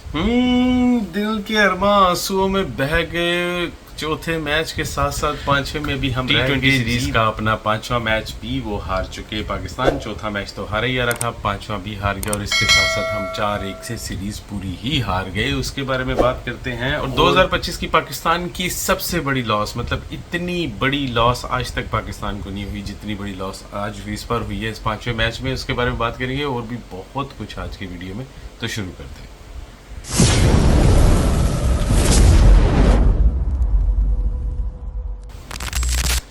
दिल के अरमा आंसुओं में बह गए। चौथे मैच के साथ साथ पांचवें में भी हम T20 सीरीज का अपना पांचवा मैच भी वो हार चुके। पाकिस्तान चौथा मैच तो हारा ही आ रहा था, पांचवा भी हार गया और इसके साथ साथ हम 4-1 से सीरीज पूरी ही हार गए। उसके बारे में बात करते हैं। और 2025 की पाकिस्तान की सबसे बड़ी लॉस, मतलब इतनी बड़ी लॉस आज तक पाकिस्तान को नहीं हुई जितनी बड़ी लॉस आज इस पर हुई है इस पांचवें मैच में। उसके बारे में बात करेंगे और भी बहुत कुछ आज की वीडियो में। तो शुरू करते हैं।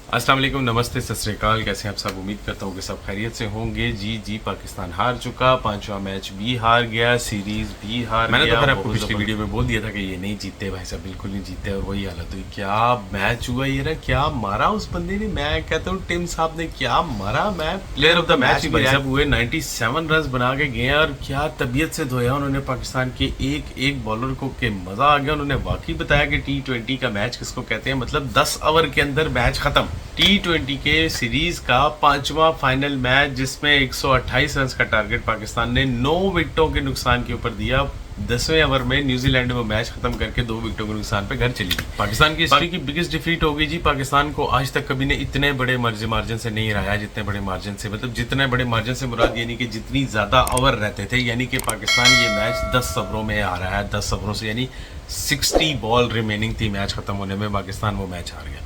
अस्सलाम वालेकुम, नमस्ते, सत श्री अकाल। कैसे हैं आप सब? उम्मीद करता हूँ कि सब खैरियत से होंगे। जी पाकिस्तान हार चुका, पांचवा मैच भी हार गया, सीरीज भी हार गया। मैंने तो फिर आपको पिछली वीडियो में बोल दिया था कि ये नहीं जीतते भाई साहब, बिल्कुल नहीं जीतते। और वही हालत हुई। क्या मैच हुआ ये ना, क्या मारा उस बंदे ने। मैं कहता हूँ टिम साहब ने क्या मारा। मैं प्लेयर ऑफ द मैच भाई साहब हुए। 97 रन बना के गए और क्या तबीयत से धोया उन्होंने पाकिस्तान के एक एक बॉलर को के मजा आ गया। उन्होंने वाकई बताया कि T20 का मैच किसको कहते हैं, मतलब 10 ओवर के अंदर मैच खत्म। T20 के सीरीज का पांचवा फाइनल मैच जिसमें 128 रन का टारगेट पाकिस्तान ने 9 विकेटों के नुकसान के ऊपर दिया। 10वें ओवर में न्यूजीलैंड में मैच खत्म करके 2 विकेटों के नुकसान पे घर चली गई। पाकिस्तान की हिस्ट्री की बिगेस्ट डिफीट हो गई जी। पाकिस्तान को आज तक कभी ने इतने बड़े मार्जिन से नहीं हराया जितने बड़े मार्जिन से, मतलब जितने बड़े मार्जिन से मुराद यानी कि जितनी ज्यादा ओवर रहते थे, यानी कि पाकिस्तान ये मैच 10 ओवरों में आ रहा है। 10 ओवरों से यानी 60 बॉल रिमेनिंग थी मैच खत्म होने में, पाकिस्तान वो मैच हार गया।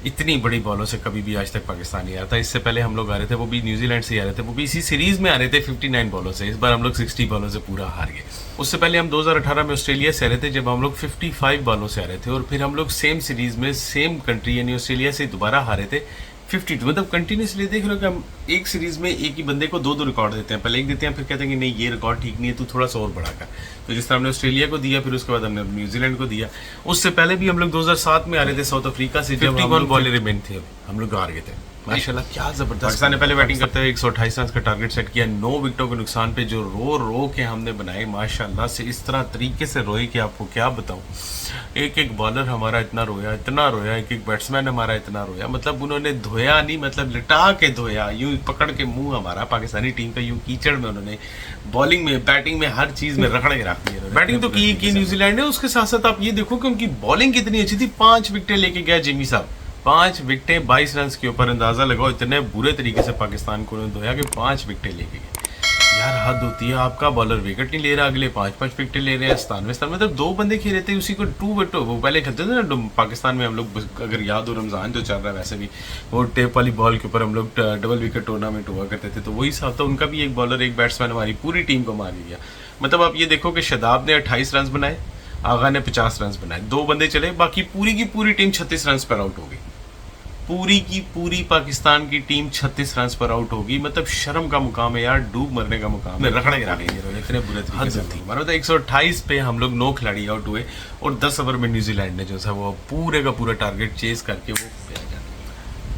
इतनी बड़ी बॉलों से कभी भी आज तक पाकिस्तान नहीं आया था। इससे पहले हम लोग आ रहे थे, वो भी न्यूजीलैंड से आ रहे थे, वो भी इसी सीरीज में आ रहे थे 59 बॉलों से। इस बार हम लोग 60 बॉलों से पूरा हार गए। उससे पहले हम 2018 में ऑस्ट्रेलिया से आ रहे थे जब हम लोग 55 बॉलों से आ रहे थे, और फिर हम लोग सेम सीरीज में सेम कंट्री यानी ऑस्ट्रेलिया से दोबारा हारे थे 52। मतलब कंटिन्यूसली देख रहे हो कि हम एक सीरीज में एक ही बंदे को 2 रिकॉर्ड देते हैं। पहले एक देते हैं, फिर कहते हैं कि नहीं ये रिकॉर्ड ठीक नहीं है, तू थोड़ा सा और बढ़ा कर। तो जिस तरह हमने ऑस्ट्रेलिया को दिया, फिर उसके बाद हमने न्यूजीलैंड को दिया। उससे पहले भी हम लोग 2007 में आ रहे थे साउथ अफ्रीका से, 51 बॉल रिमेन थे, हम लोग हार गए थे। माशाल्लाह क्या जबरदस्त। पाकिस्तान ने पहले बैटिंग करते हुए 128 रन का टारगेट सेट किया, 9 विकेटों के नुकसान पे जो रो के हमने बनाए माशाल्लाह से, इस तरह तरीके से रोए कि आपको क्या बताऊं। एक एक बॉलर हमारा इतना रोया, एक एक बैट्समैन हमारा इतना रोया, मतलब उन्होंने धोया नहीं, मतलब लिटा के धोया, यूं पकड़ के मुंह हमारा पाकिस्तानी टीम का यूं कीचड़ में उन्होंने बॉलिंग में, बैटिंग में, हर चीज में रगड़ के रख दिया। बैटिंग तो की न्यूजीलैंड ने, उसके साथ साथ आप ये देखो कि उनकी बॉलिंग कितनी अच्छी थी। 5 विकेटें लेके गया जिमी साहब, 5 विकेटें 22 रन के ऊपर। अंदाजा लगाओ इतने बुरे तरीके से पाकिस्तान को उन्होंने धोया कि 5 विकेटें लेके गए। यार हद होती है, आपका बॉलर विकेट नहीं ले रहा, अगले 5-5 विकेट ले रहे हैं। 97 मतलब 2 बंदे खेल रहे थे, उसी को 2 विकेट। वो पहले खेलते थे ना पाकिस्तान में हम लोग, अगर याद हो रमजान जो चल रहा है वैसे भी, वो टेप वाली बॉल के ऊपर हम लोग डबल विकेट टूर्नामेंट हुआ करते थे, तो वही हिसाब था। उनका भी एक बॉलर एक बैट्समैन हमारी पूरी टीम को मार गया। मतलब आप ये देखो कि शादाब ने 28 रन बनाए, आगा ने 50 रन बनाए, 2 बंदे चले, बाकी पूरी की पूरी टीम 36 रन पर आउट हो गई। पूरी की पूरी पाकिस्तान की टीम 36 रन पर आउट होगी। मतलब शर्म का मुकाम है यार, डूब मरने का मुकाम है। रखड़े गिरा गए इतने बुरे तरीके से थी। हमारा 128 पे हम लोग 9 खिलाड़ी आउट हुए, और 10 ओवर में न्यूजीलैंड ने जो था वो पूरे का पूरा टारगेट चेस करके वो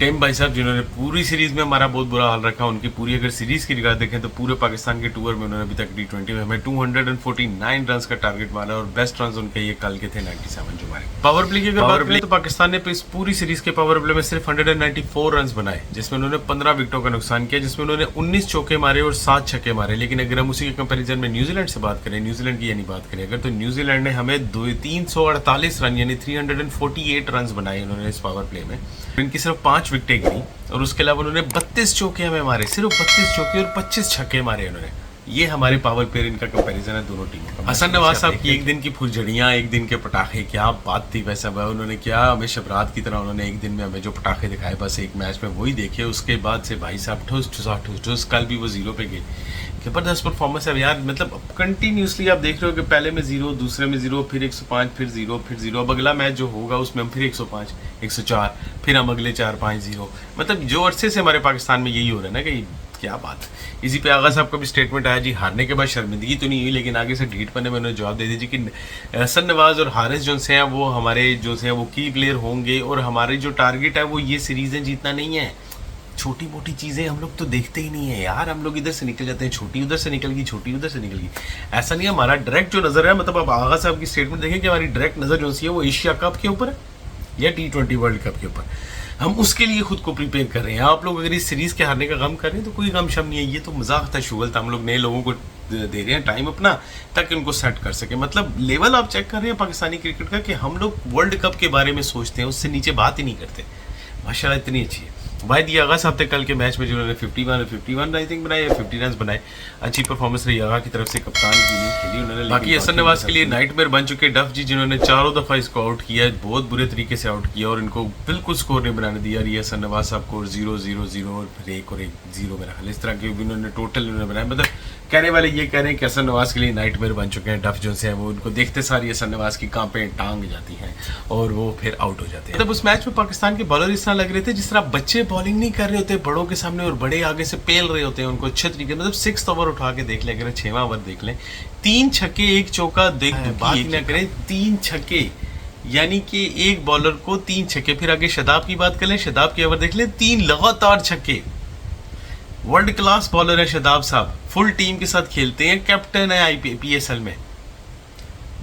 टेम भाई साहब जिन्होंने पूरी सीरीज में हमारा बहुत बुरा हाल रखा। उनकी पूरी अगर सीरीज की रिकॉर्ड देखें तो पूरे पाकिस्तान के टूर में उन्होंने अभी तक T20 में हमें 249 रन का टारगेट मारा, और बेस्ट रन उनके ये कल के थे 97 जो हमारे। पावर प्ले की अगर बात करें तो पाकिस्तान ने इस पूरी सीरीज के पावर प्ले में सिर्फ 194 रन बनाए, जिसमें उन्होंने 15 विकेटों का नुकसान किया, जिसमें उन्होंने 19 चौके मारे और 7 छक्के मारे। लेकिन अगर हम उसी के कंपेरिजन में न्यूजीलैंड से बात करें, न्यूजीलैंड की यानी बात करें अगर, तो न्यूजीलैंड ने हमें 348 रन यानी 348 रन बनाए उन्होंने इस पावर प्ले में। इनकी सिर्फ 5 विकेटें गिरी, और उसके अलावा उन्होंने 32 चौके हमें मारे, सिर्फ 32 चौके और 25 छक्के मारे उन्होंने। ये हमारे पावर प्लेयर, इनका कंपैरिजन है दोनों टीमों का। हसन नवाज साहब की एक दिन की फुलझड़ियाँ, एक दिन के पटाखे, क्या बात थी वैसा। उन्होंने क्या हमें शबरात की तरह उन्होंने एक दिन में हमें जो पटाखे दिखाए, बस एक मैच में वही देखे। उसके बाद से भाई साहब ठुस, कल भी वो 0 पे गए। जबरदस्त परफॉर्मेंस है यार, मतलब कंटिन्यूसली आप देख रहे हो कि पहले में 0, दूसरे में 0, फिर 105, फिर 0, फिर 0। अब अगला मैच जो होगा उसमें हम फिर 105, 104, फिर हम अगले 4-5 0। मतलब जो अरसे से हमारे पाकिस्तान में यही हो रहा है ना कि क्या बात। इसी पे आगा साहब का भी स्टेटमेंट आया जी, हारने के बाद शर्मिंदगी तो नहीं हुई, लेकिन आगे से ढीठ पने में उन्होंने जवाब दे दिया जी कि हसन नवाज और हारिस जो से हैं वो हमारे जो से हैं वो की प्लेयर होंगे, और हमारे जो टारगेट है वो ये सीरीजें जीतना नहीं है। छोटी मोटी चीज़ें हम लोग तो देखते ही नहीं है यार, हम लोग इधर से निकल जाते हैं, छोटी उधर से निकल गई, छोटी उधर से निकल गई। ऐसा नहीं है, हमारा डायरेक्ट जो नज़र है, मतलब आप आगा साहब की स्टेटमेंट देखें कि हमारी डायरेक्ट नज़र जो सी है वो एशिया कप के ऊपर है या T20 वर्ल्ड कप के ऊपर। हम उसके लिए खुद को प्रिपेयर कर रहे हैं। आप लोग अगर इस सीरीज के हारने का गम कर रहे हैं तो कोई गम शम नहीं है, ये तो मजाक था, शुगल था। हम लोग नए लोगों को दे रहे हैं टाइम अपना ताकि उनको सेट कर सके। मतलब लेवल आप चेक कर रहे हैं पाकिस्तानी क्रिकेट का कि हम लोग वर्ल्ड कप के बारे में सोचते हैं, उससे नीचे बात ही नहीं करते। माशाल्लाह इतनी अच्छी है। वाहिद ये आगा साहब थे कल के मैच में जिन्होंने 51 आई थिंक बनाए या 50 रन बनाए। अच्छी परफॉर्मेंस रही आगा की तरफ से, कप्तान की नहीं खेली उन्होंने। बाकी हसन नवाज के लिए नाइटमेयर बन चुके डफ जी, जिन्होंने चारों दफा इसको आउट किया, बहुत बुरे तरीके से आउट किया और इनको बिल्कुल स्कोर नहीं बनाने दिया। ये हसन नवाज साहब को 0-0-0 और फिर 1 और 1-0 मेरा ख्याल, इस तरह के उन्होंने टोटल बनाया। मतलब कहने वाले ये कह रहे हैं कि हसन नवाज के लिए नाइटमेयर बन चुके हैं डफ जो से, वो उनको देखते सारी हसन नवाज की कांपें टांग जाती हैं और वो फिर आउट हो जाते हैं। मतलब उस मैच में पाकिस्तान के बॉलर इस तरह लग रहे थे जिस तरह बच्चे बॉलिंग नहीं कर रहे होते बड़ों के सामने और बड़े आगे से पेल रहे होते हैं उनको अच्छे तरीके। मतलब 6th ओवर उठा के देख लें, अगर 6वां ओवर देख लें, 3 छक्के 1 चौका, देख बात ना करें, 3 छक्के, यानी कि एक बॉलर को 3 छक्के। फिर आगे शदाब की बात कर लें, शदाब के ओवर देख लें, 3 लगातार छक्के। वर्ल्ड क्लास बॉलर है शदाब साहब, फुल टीम के साथ खेलते हैं, कैप्टन है IPSL में,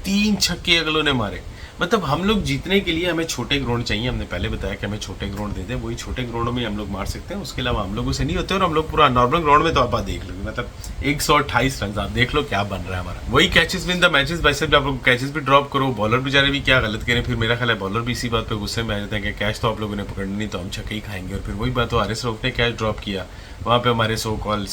3 छक्के अगलों ने मारे। मतलब हम लोग जीतने के लिए हमें छोटे ग्राउंड चाहिए। हमने पहले बताया कि हमें छोटे ग्राउंड दे दें, वही छोटे ग्राउंड में हम लोग मार सकते हैं, उसके अलावा हम लोगों से नहीं होते। और हम लोग पूरा नॉर्मल ग्राउंड में तो आप देख लो, मतलब 128 रन आप देख लो क्या बन रहा है हमारा। वही कैचेस विन द मैचेस, वैसे भी आप लोग कैचेस भी ड्रॉप करो, बॉलर बेचारे भी क्या गलत करें। फिर मेरा ख्याल है बॉलर भी इसी बात पे गुस्से में आ जाते हैं कि कैच तो आप लोगों ने पकड़नी नहीं तो हम छक्के ही खाएंगे। और फिर वही बात हो, हारिस रऊफ ने कैच ड्रॉप किया, वहाँ पे हमारे सो कॉल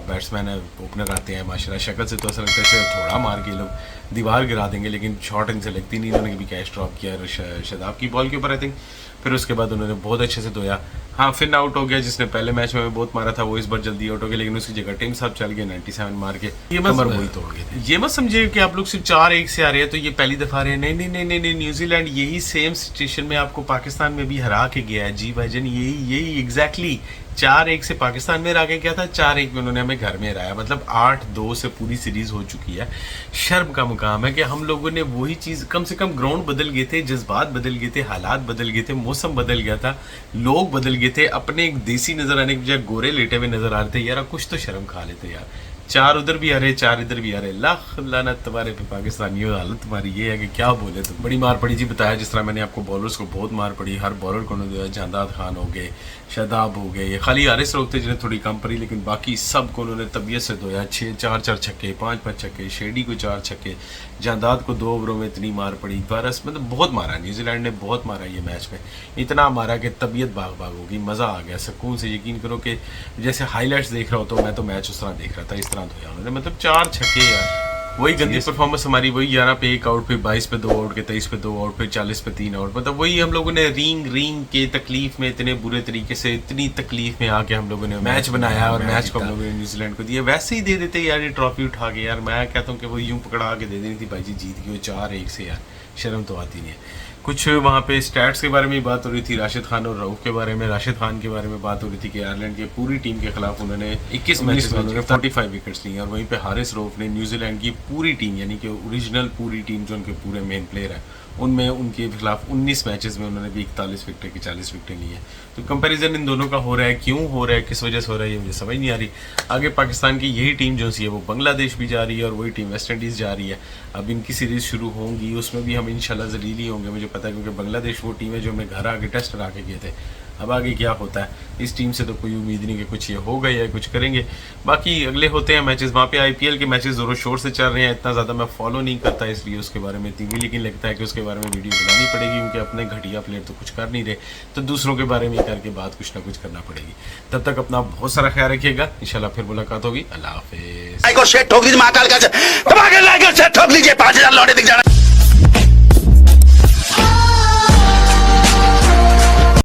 बैट्समैन है, ओपनर आते हैं, माशाल्लाह शक्ल से तो ऐसा लगता है थोड़ा मार के लोग दीवार गिरा देंगे, लेकिन शॉट इनसे लगती नहीं। उन्होंने भी कैच ड्रॉप किया शदाब की बॉल के ऊपर आई थिंक। फिर उसके बाद उन्होंने बहुत अच्छे से धोया। हाँ, फिर आउट हो गया, जिसने पहले मैच में बहुत मारा था वो इस बार जल्दी आउट हो गया, लेकिन उसकी जगह टीम साहब चल गए 97 मार के, ये कमर वही तोड़ गए। ये मत समझिए कि आप लोग सिर्फ 4-1 से आ रहे हैं तो ये पहली दफा आ रहे हैं, नहीं नहीं नहीं नहीं नहीं, न्यूजीलैंड यही सेम सिचुएशन में आपको पाकिस्तान में भी हरा के गया है जी भाईजान, यही एग्जैक्टली 4-1 से पाकिस्तान में हरा के गया था, 4-1 में उन्होंने हमें घर में हराया। मतलब 8-2 से पूरी सीरीज हो चुकी है। शर्म का मुकाम है कि हम लोगों ने वही चीज, कम से कम ग्राउंड बदल गए थे, जज्बात बदल गए थे, हालात बदल गए थे, मौसम बदल गया था, लोग बदल गए थे, अपने एक देसी नजर आने की बजाय गोरे लेटे हुए नजर आ रहे थे। यार कुछ तो शर्म खा लेते यार, 4 उधर भी आ रहे, 4 इधर भी आ रहे, लाख लानत तुम्हारे पे पाकिस्तानियों, हालत तुम्हारी ये है कि क्या बोले। तो बड़ी मार पड़ी जी, बताया जिस तरह मैंने आपको बॉलर्स को बहुत मार पड़ी, हर बॉलर को जांदाद खान हो गए, शदाब हो गए, ये खाली हारिस रऊफ थे जिन्हें थोड़ी कम पड़ी, लेकिन बाकी सब को उन्होंने तबीयत से धोया। 4 छक्के, 5 छक्के, शेडी को 4 छक्के, जांदाद को 2 ओवरों में इतनी मार पड़ी। बरस मतलब बहुत मारा, न्यूजीलैंड ने बहुत मारा ये मैच में, इतना मारा कि तबीयत बाग बाग होगी, मज़ा आ गया सुकून से। यकीन करो कि जैसे हाईलाइट्स देख रहा हो तो मैं तो मैच उस तरह देख रहा था, इस तरह धोया उन्होंने। मतलब 4 छक्के यार, वही गंदी परफॉर्मेंस हमारी, वही 11 पे 1 आउट, फिर 22 पे 2 आउट के, 23 पे 2 आउट, फिर 40 पे 3 आउट। मतलब वही हम लोगों ने रिंग के तकलीफ में, इतने बुरे तरीके से, इतनी तकलीफ में आके हम लोगों ने मैच बनाया और मैच को हम लोगों ने न्यूजीलैंड को दिया। वैसे ही दे देते यार ये ट्रॉफी उठा के, यार मैं कहता हूँ कि वो यूं पकड़ा के दे देनी थी भाई जी, जीत गए 4-1 से, यार शर्म तो आती नहीं है। कुछ वहाँ पे स्टैट्स के बारे में बात हो रही थी, राशिद खान और रऊफ के बारे में, राशिद खान के बारे में बात हो रही थी कि आयरलैंड की पूरी टीम के खिलाफ उन्होंने 21 मैचेस में उन्होंने 45 विकेट्स लिए। और वहीं पे हारिस रऊफ ने न्यूजीलैंड की पूरी टीम, यानी कि ओरिजिनल पूरी टीम जो उनके पूरे मेन प्लेयर हैं, उनमें उनके खिलाफ 19 मैचेस में उन्होंने भी 41 विकेट की 40 विकेटें ली हैं। तो कंपैरिजन इन दोनों का हो रहा है, क्यों हो रहा है, किस वजह से हो रहा है, ये मुझे समझ नहीं आ रही। आगे पाकिस्तान की यही टीम जो सी है वो बांग्लादेश भी जा रही है और वही टीम वेस्ट इंडीज़ जा रही है। अब इनकी सीरीज़ शुरू होंगी, उसमें भी हम इंशाल्लाह जलील ही होंगे, मुझे पता है, क्योंकि बांग्लादेश वो टीम है जो हमें घर आके टेस्ट करा के गए थे। अब आगे क्या होता है, इस टीम से तो कोई उम्मीद नहीं कि कुछ ये हो गई है, कुछ करेंगे। बाकी अगले होते हैं मैचेस, वहाँ पे IPL के मैचेस ज़ोरों शोर से चल रहे हैं, इतना ज़्यादा मैं फॉलो नहीं करता इसलिए उसके बारे में इतनी भी, लेकिन लगता है कि उसके बारे में वीडियो बनानी पड़ेगी, क्योंकि अपने घटिया प्लेयर तो कुछ कर नहीं रहे, तो दूसरों के बारे में करके बात कुछ ना कुछ करना पड़ेगी। तब तक अपना बहुत सारा ख्याल रखिएगा, इंशाल्लाह फिर मुलाकात होगी। अल्लाह हाफिज़।